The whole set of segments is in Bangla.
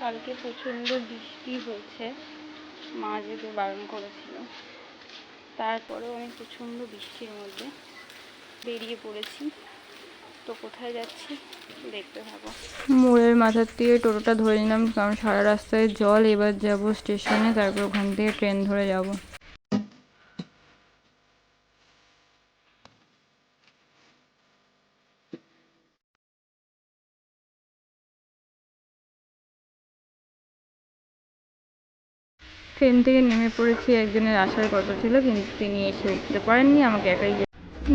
কালকে প্রচণ্ড বৃষ্টি হয়েছে, মা যেতে বারণ করেছিল, তারপরেও আমি প্রচণ্ড বৃষ্টির মধ্যে বেরিয়ে পড়েছি। তো কোথায় যাচ্ছি দেখতে থাকো। মোড়ের মাথার থেকে টোটোটা ধরে নিলাম, কারণ সারা রাস্তায় জল। এবার যাব স্টেশনে, তারপর ওখান থেকে ট্রেন ধরে যাব। ট্রেন থেকে নেমে পড়েছি। একজনের আসার কথা ছিল, কিন্তু তিনি এসে উঠতে পারেননি, আমাকে একাই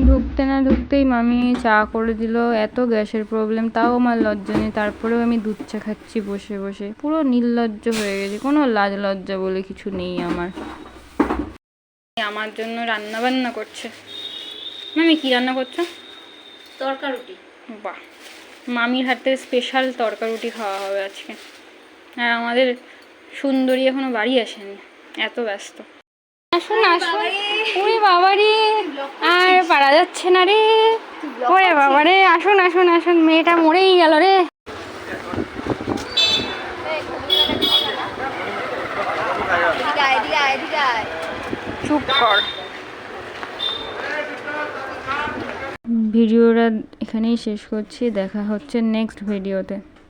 ঢুকতে না ঢুকতেই মামি চা করে দিল। এত গ্যাসের প্রবলেম, তাও আমার লজ্জা নেই, তারপরেও আমি দুধ চা খাচ্ছি বসে বসে। পুরো নির্লজ্জ হয়ে গেছি, কোনো লাজ লজ্জা বলে কিছু নেই আমার। আমার জন্য রান্না বান্না করছে। মামি কি রান্না করছো? তরকা রুটি। বাহ, মামির হাতে স্পেশাল তরকা রুটি খাওয়া হবে আজকে। আর আমাদের সুন্দরী এখনো বাড়ি আসেনি, এত ব্যস্ত। আসুন আসুন। ওরে বাবারে, আর পারা যাচ্ছে না রে। ওরে বাবারে, আসুন আসুন আসুন। মেয়েটা মরেই গেল রে। চুপ কর। ভিডিওটা এখানেই শেষ করছি, দেখা হচ্ছে নেক্সট ভিডিওতে।